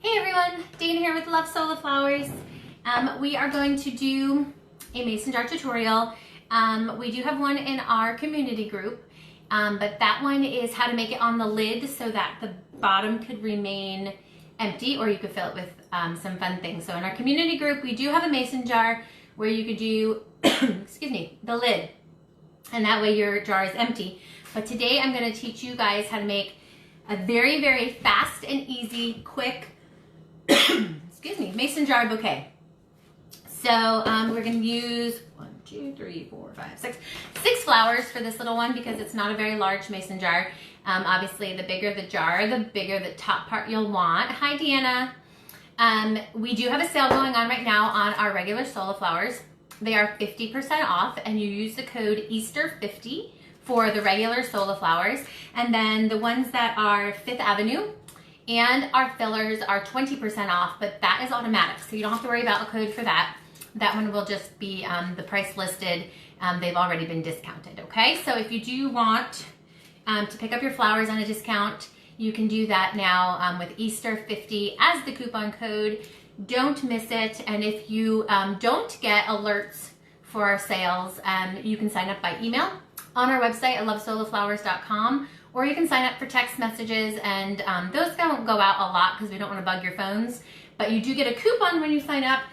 Hey everyone, Dana here with Love Soul of Flowers. We are going to do a mason jar tutorial. We do have one in our community group, but that one is how to make it on the lid so that the bottom could remain empty, or you could fill it with some fun things. So in our community group, we do have a mason jar where you could do, excuse me, the lid, and that way your jar is empty. But today I'm going to teach you guys how to make a very, very fast and easy, quick, excuse me, mason jar bouquet. So we're going to use 6 flowers for this little one because it's not a very large mason jar. Obviously, the bigger the jar, the bigger the top part you'll want. Hi, Deanna. We do have a sale going on right now on our regular Soul of Flowers. They are 50% off, and you use the code Easter50 for the regular Soul of Flowers. And then the ones that are 5th Avenue and our fillers are 20% off, but that is automatic, so you don't have to worry about a code for that. That one will just be the price listed. They've already been discounted, okay? So if you do want to pick up your flowers on a discount, you can do that now with Easter50 as the coupon code. Don't miss it. And if you don't get alerts for our sales, you can sign up by email on our website at lovesouloflowers.com, or you can sign up for text messages, and those don't go out a lot because we don't want to bug your phones, but you do get a coupon when you sign up,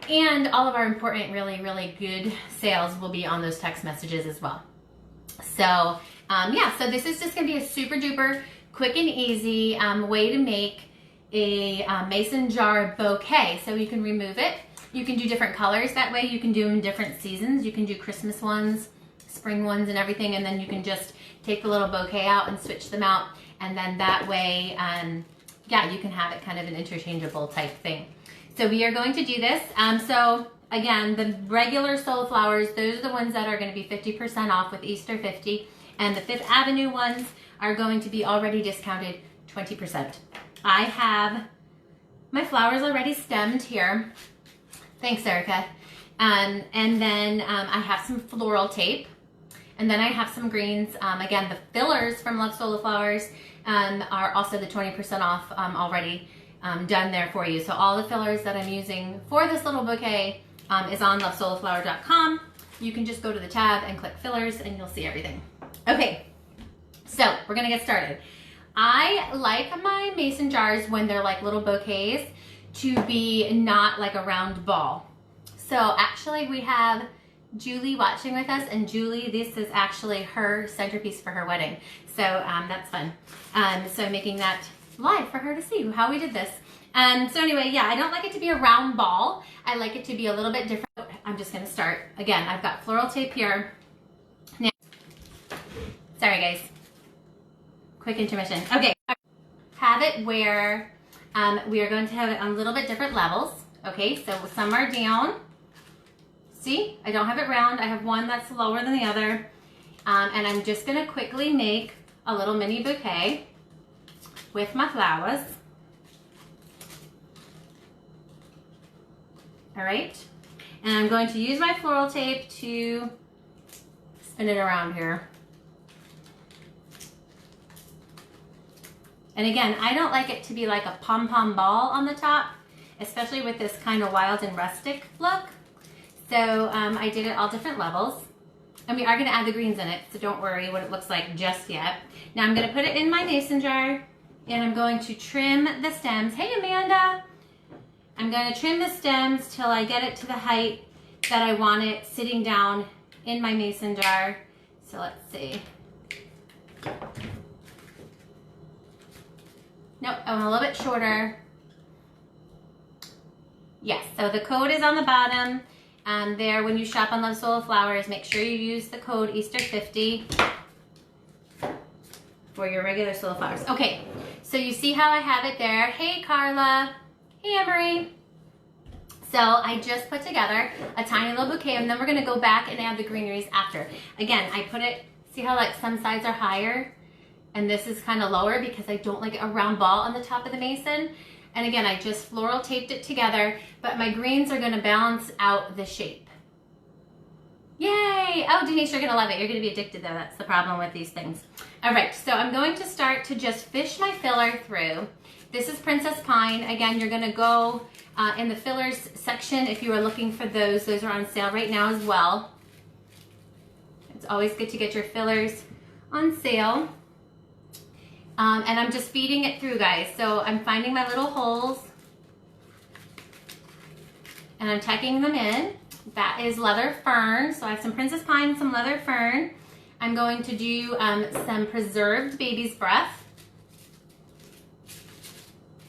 and all of our important, really, really good sales will be on those text messages as well. So yeah, so this is just going to be a super duper quick and easy way to make a mason jar bouquet. So you can remove it. You can do different colors that way. You can do them in different seasons. You can do Christmas ones, spring ones, and everything, and then you can just take the little bouquet out and switch them out, and then that way, yeah, you can have it kind of an interchangeable type thing. So we are going to do this. So again, the regular Soul Flowers, those are the ones that are going to be 50% off with Easter50, and the 5th Avenue ones are going to be already discounted 20%. I have my flowers already stemmed here. Thanks, Erica. And then I have some floral tape. And then I have some greens. Again, the fillers from Love Soul of Flowers are also the 20% off already done there for you. So all the fillers that I'm using for this little bouquet is on lovesouloflower.com. You can just go to the tab and click fillers and you'll see everything. Okay, so we're gonna get started. I like my mason jars when they're like little bouquets to be not like a round ball. So actually we have Julie watching with us, and Julie, this is actually her centerpiece for her wedding. So that's fun. So I'm making that live for her to see how we did this. So anyway, yeah, I don't like it to be a round ball. I like it to be a little bit different. I'm just gonna start. Again, I've got floral tape here. Now, sorry guys, quick intermission. Okay, have it where we are going to have it on a little bit different levels. Okay, so some are down. See, I don't have it round. I have one that's lower than the other. And I'm just gonna quickly make a little mini bouquet with my flowers. All right, and I'm going to use my floral tape to spin it around here. And again, I don't like it to be like a pom-pom ball on the top, especially with this kind of wild and rustic look. So I did it all different levels. And we are gonna add the greens in it, so don't worry what it looks like just yet. Now I'm gonna put it in my mason jar, and I'm going to trim the stems. Hey, Amanda. I'm gonna trim the stems till I get it to the height that I want it sitting down in my mason jar. So let's see. Nope, I want a little bit shorter. Yes, so the code is on the bottom. There, when you shop on Love Soul of Flowers, make sure you use the code Easter50 for your regular Soul of Flowers. Okay, so you see how I have it there. Hey, Carla. Hey, Emery. So I just put together a tiny little bouquet, and then we're gonna go back and add the greeneries after. Again, I put it, see how like some sides are higher and this is kind of lower because I don't like a round ball on the top of the mason. And again, I just floral taped it together, but my greens are gonna balance out the shape. Yay! Oh, Denise, you're gonna love it. You're gonna be addicted though. That's the problem with these things. All right, so I'm going to start to just fish my filler through. This is Princess Pine. Again, you're gonna go in the fillers section if you are looking for those. Those are on sale right now as well. It's always good to get your fillers on sale. And I'm just feeding it through, guys. So I'm finding my little holes and I'm tucking them in. That is leather fern. So I have some Princess Pine, some leather fern. I'm going to do some preserved baby's breath.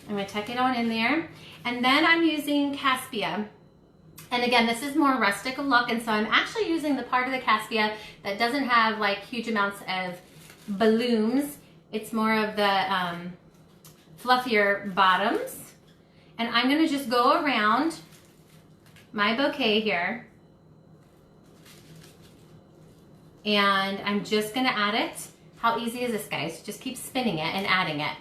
I'm going to tuck it on in there. And then I'm using Caspia. And again, this is more rustic look, and so I'm actually using the part of the Caspia that doesn't have like huge amounts of balloons. It's more of the fluffier bottoms. And I'm going to just go around my bouquet here. And I'm just going to add it. How easy is this, guys? Just keep spinning it and adding it.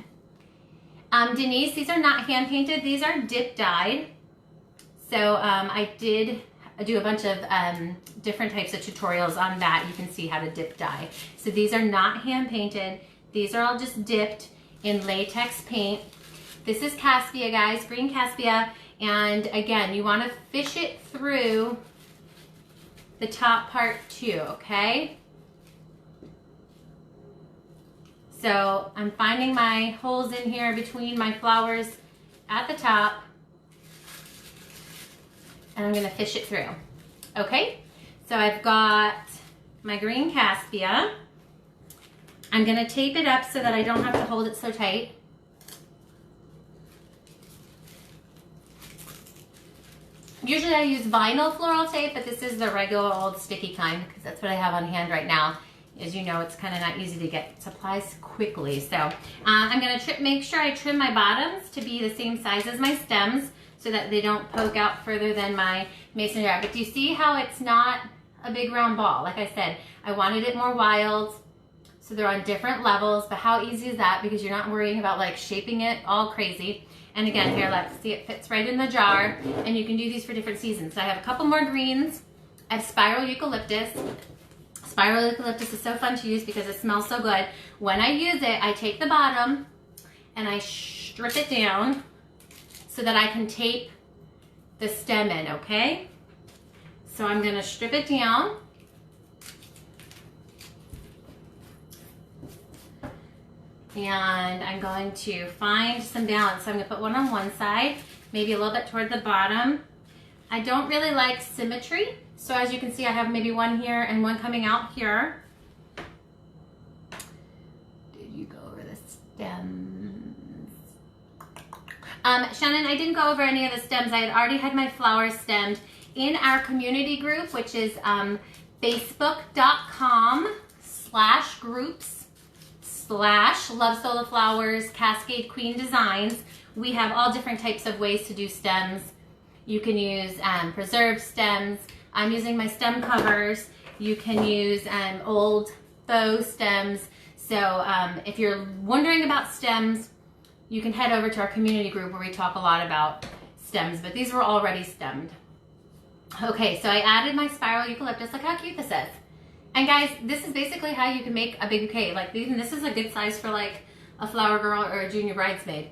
Denise, these are not hand painted. These are dip dyed. So I did do a bunch of different types of tutorials on that. You can see how to dip dye. So these are not hand painted. These are all just dipped in latex paint. This is Caspia, guys, green Caspia. And again, you want to fish it through the top part too, okay? So I'm finding my holes in here between my flowers at the top, and I'm gonna fish it through, okay? So I've got my green Caspia. I'm gonna tape it up so that I don't have to hold it so tight. Usually I use vinyl floral tape, but this is the regular old sticky kind because that's what I have on hand right now. As you know, it's kind of not easy to get supplies quickly. So I'm gonna make sure I trim my bottoms to be the same size as my stems so that they don't poke out further than my mason jar. But do you see how it's not a big round ball? Like I said, I wanted it more wild, so they're on different levels, but how easy is that? Because you're not worrying about like shaping it all crazy. And again, here, let's see, it fits right in the jar, and you can do these for different seasons. So I have a couple more greens. I have spiral eucalyptus. Spiral eucalyptus is so fun to use because it smells so good. When I use it, I take the bottom and I strip it down so that I can tape the stem in, okay? So I'm gonna strip it down. And I'm going to find some balance. So I'm gonna put one on one side, maybe a little bit toward the bottom. I don't really like symmetry. So as you can see, I have maybe one here and one coming out here. Did you go over the stems? Shannon, I didn't go over any of the stems. I had already had my flowers stemmed in our community group, which is facebook.com/groups/Love Sola Flowers Cascade Queen Designs. We have all different types of ways to do stems. You can use preserved stems. I'm using my stem covers. You can use old faux stems. So if you're wondering about stems, you can head over to our community group where we talk a lot about stems, but these were already stemmed. Okay, so I added my spiral eucalyptus. Look how cute this is. And guys, this is basically how you can make a big bouquet. Like this is a good size for like a flower girl or a junior bridesmaid.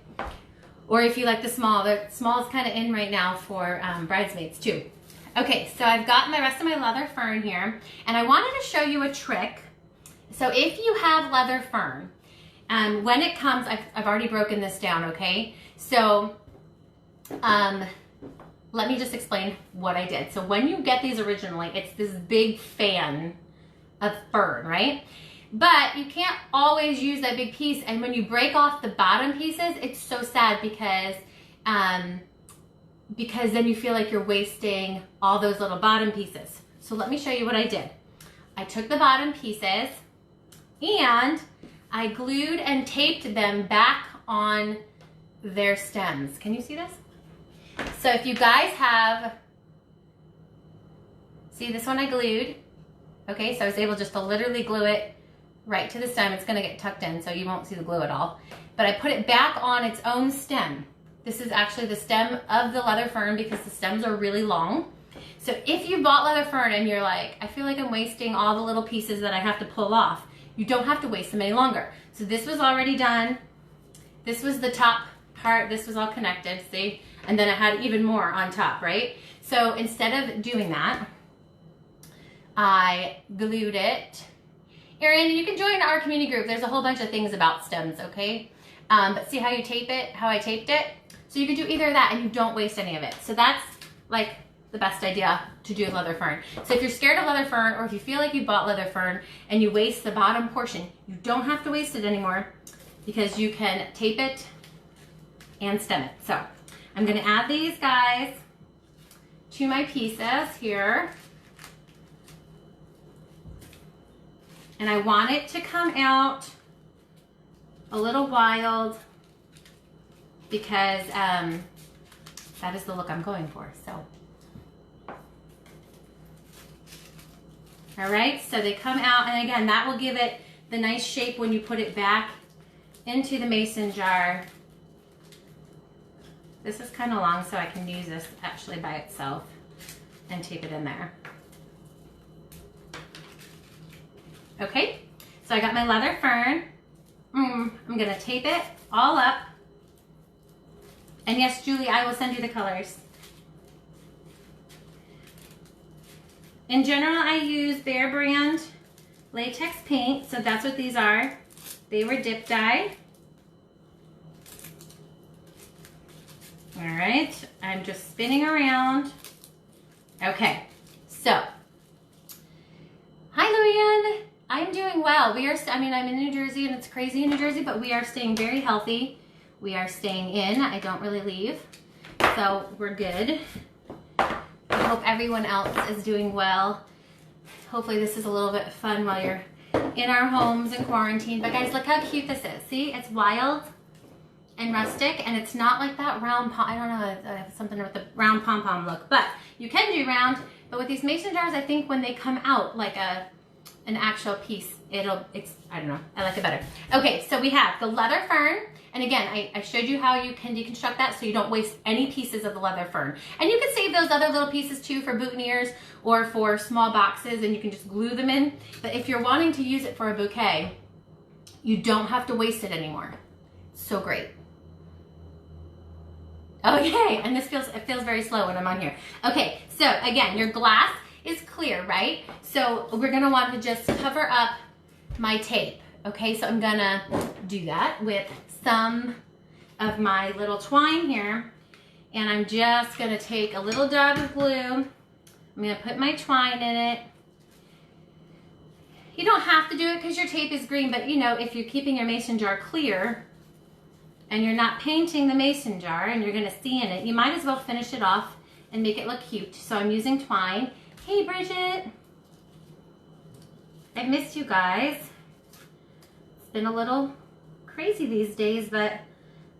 Or if you like the small is kind of in right now for bridesmaids too. Okay, so I've got the rest of my leather fern here, and I wanted to show you a trick. So if you have leather fern, when it comes, I've already broken this down, okay? So let me just explain what I did. So when you get these originally, it's this big fan of fern, right? But you can't always use that big piece, and when you break off the bottom pieces, it's so sad because then you feel like you're wasting all those little bottom pieces. So let me show you what I did. I took the bottom pieces and I glued and taped them back on their stems. Can you see this? So if you guys have, see this one I glued, okay, so I was able just to literally glue it right to the stem. It's gonna get tucked in so you won't see the glue at all. But I put it back on its own stem. This is actually the stem of the leather fern because the stems are really long. So if you bought leather fern and you're like, I feel like I'm wasting all the little pieces that I have to pull off, you don't have to waste them any longer. So this was already done. This was the top part, this was all connected, see? And then I had even more on top, right? So instead of doing that, I glued it. Erin, you can join our community group. There's a whole bunch of things about stems, okay? But see how you tape it, how I taped it? So you can do either of that and you don't waste any of it. So that's like the best idea to do with leather fern. So if you're scared of leather fern, or if you feel like you bought leather fern and you waste the bottom portion, you don't have to waste it anymore because you can tape it and stem it. So I'm gonna add these guys to my pieces here. And I want it to come out a little wild because that is the look I'm going for, so. All right, so they come out, and again, that will give it the nice shape when you put it back into the mason jar. This is kind of long, so I can use this actually by itself and tape it in there. Okay, so I got my leather fern. I'm gonna tape it all up. And yes, Julie, I will send you the colors. In general, I use Behr brand latex paint, so that's what these are. They were dip dyed. All right, I'm just spinning around. Okay, so, hi Luann, I'm doing well. I'm in New Jersey and it's crazy in New Jersey, but we are staying very healthy. We are staying in, I don't really leave, so we're good. I hope everyone else is doing well. Hopefully this is a little bit fun while you're in our homes in quarantine. But guys, look how cute this is. See, it's wild and rustic, and it's not like that round I don't know, I have something with the round pom-pom look, but you can do round. But with these mason jars, I think when they come out like an actual piece, I don't know, I like it better. Okay, so we have the leather fern. And again, I showed you how you can deconstruct that so you don't waste any pieces of the leather fern. And you can save those other little pieces too for boutonnieres or for small boxes, and you can just glue them in. But if you're wanting to use it for a bouquet, you don't have to waste it anymore. So great. Okay, and it feels very slow when I'm on here. Okay, so again, your glass is clear, right? So we're gonna want to just cover up my tape. Okay, so I'm gonna do that with some of my little twine here, and I'm just gonna take a little dab of glue. I'm gonna put my twine in it. You don't have to do it because your tape is green, but you know, if you're keeping your mason jar clear and you're not painting the mason jar and you're gonna see in it, you might as well finish it off and make it look cute. So I'm using twine. Hey Bridget, I've missed you guys. It's been a little crazy these days, but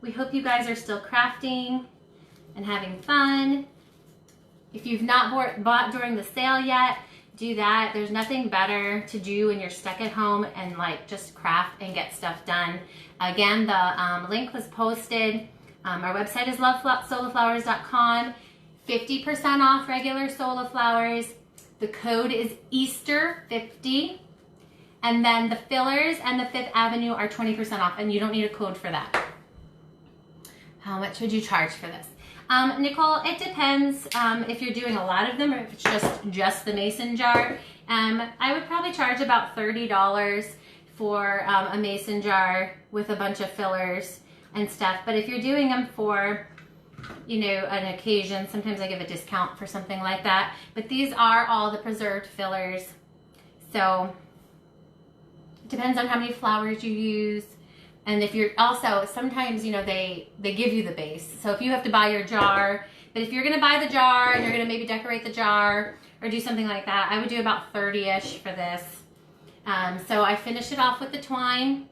we hope you guys are still crafting and having fun. If you've not bought during the sale yet, do that. There's nothing better to do when you're stuck at home and like just craft and get stuff done. Again, the link was posted. Our website is lovesoloflowers.com. 50% off regular Soloflowers. The code is Easter50. And then the fillers and the Fifth Avenue are 20% off, and you don't need a code for that. How much would you charge for this? Nicole, it depends if you're doing a lot of them or if it's just the mason jar. I would probably charge about $30 for a mason jar with a bunch of fillers and stuff. But if you're doing them for, you know, an occasion, sometimes I give a discount for something like that. But these are all the preserved fillers. So it depends on how many flowers you use. And if you're also, sometimes, you know, they give you the base. So if you have to buy your jar, but if you're gonna buy the jar and you're gonna maybe decorate the jar or do something like that, I would do about 30-ish for this. So I finished it off with the twine.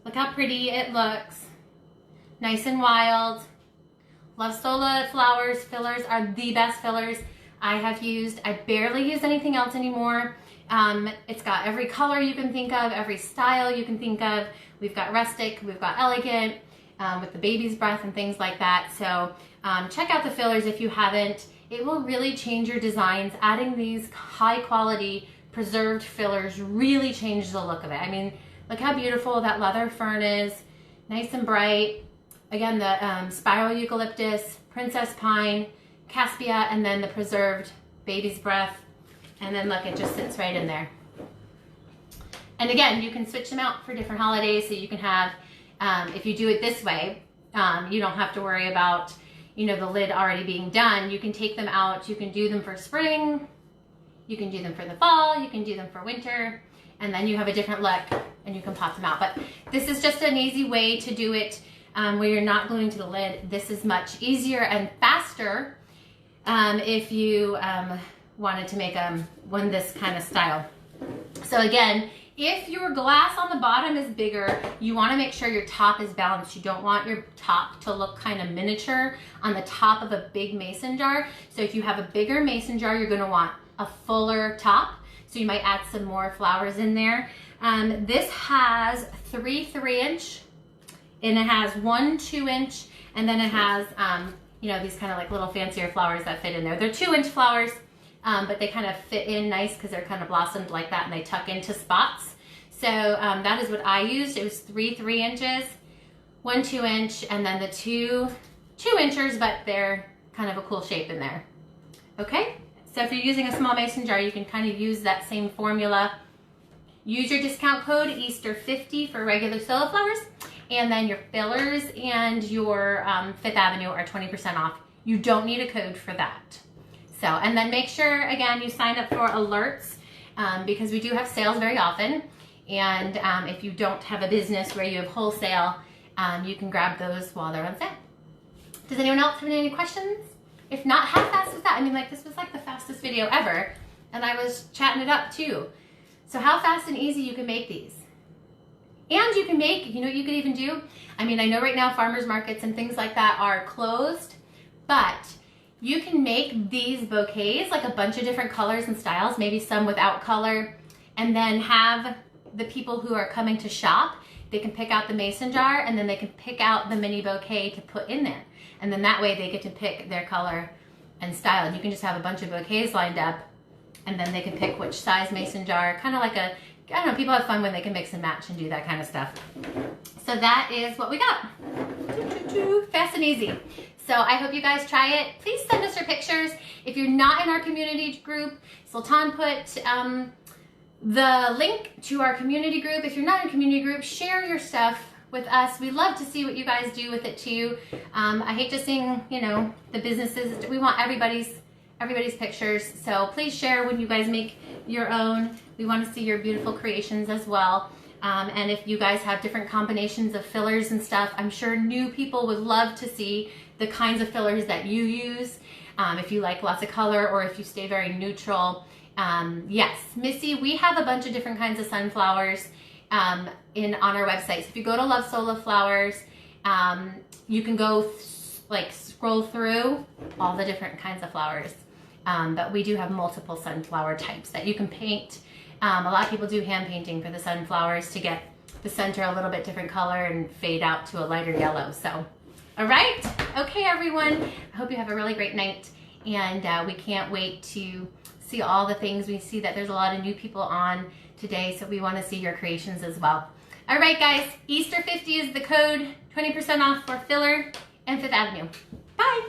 Look how pretty it looks. Nice and wild. Love Soloflowers fillers are the best fillers I have used. I barely use anything else anymore. It's got every color you can think of, every style you can think of. We've got rustic, we've got elegant, with the baby's breath and things like that. So check out the fillers if you haven't. It will really change your designs. Adding these high quality preserved fillers really changes the look of it. I mean, look how beautiful that leather fern is. Nice and bright. again, the spiral eucalyptus, princess pine, caspia, and then the preserved baby's breath. And then look, it just sits right in there. And again, you can switch them out for different holidays. So you can have, if you do it this way, you don't have to worry about, you know, the lid already being done. You can take them out. You can do them for spring. You can do them for the fall. You can do them for winter. And then you have a different look and you can pop them out. But this is just an easy way to do it where you're not gluing to the lid. This is much easier and faster if you wanted to make one this kind of style. So again, if your glass on the bottom is bigger, you want to make sure your top is balanced. You don't want your top to look kind of miniature on the top of a big mason jar. So if you have a bigger mason jar, you're going to want a fuller top. So you might add some more flowers in there. This has 3 3-inch, and it has 1 2-inch, and then it has, you know, these kind of like little fancier flowers that fit in there. They're 2-inch flowers. But they kind of fit in nice because they're kind of blossomed like that and they tuck into spots. So that is what I used. It was 3 3-inches, 1 2-inch, and then the 2 2-inchers, but they're kind of a cool shape in there. Okay, so if you're using a small mason jar, you can kind of use that same formula. Use your discount code Easter50 for regular solo flowers, and then your fillers and your Fifth Avenue are 20% off. You don't need a code for that. So, and then make sure, again, you sign up for alerts because we do have sales very often. And if you don't have a business where you have wholesale, you can grab those while they're on sale. Does anyone else have any questions? If not, how fast was that? I mean, like, this was like the fastest video ever. And I was chatting it up too. So how fast and easy you can make these. And you can make, you know what you could even do? I mean, I know right now farmers markets and things like that are closed, but you can make these bouquets, like a bunch of different colors and styles, maybe some without color, and then have the people who are coming to shop, they can pick out the mason jar and then they can pick out the mini bouquet to put in there. And then that way they get to pick their color and style. And you can just have a bunch of bouquets lined up and then they can pick which size mason jar, kind of like a, I don't know, people have fun when they can mix and match and do that kind of stuff. So that is what we got. Fast and easy. So I hope you guys try it. Please send us your pictures. If you're not in our community group, Sultan put the link to our community group. If you're not in a community group, share your stuff with us. We love to see what you guys do with it too. I hate just seeing, you know, the businesses. We want everybody's pictures. So please share when you guys make your own. We want to see your beautiful creations as well. And if you guys have different combinations of fillers and stuff, I'm sure new people would love to see the kinds of fillers that you use. If you like lots of color or if you stay very neutral. Yes, Missy, we have a bunch of different kinds of sunflowers on our website. So if you go to Love Sola Flowers, you can go scroll through all the different kinds of flowers. But we do have multiple sunflower types that you can paint. A lot of people do hand painting for the sunflowers to get the center a little bit different color and fade out to a lighter yellow. So, all right. Okay, everyone. I hope you have a really great night. And we can't wait to see all the things. We see that there's a lot of new people on today, so we want to see your creations as well. All right, guys. Easter50 is the code. 20% off for filler and Fifth Avenue. Bye.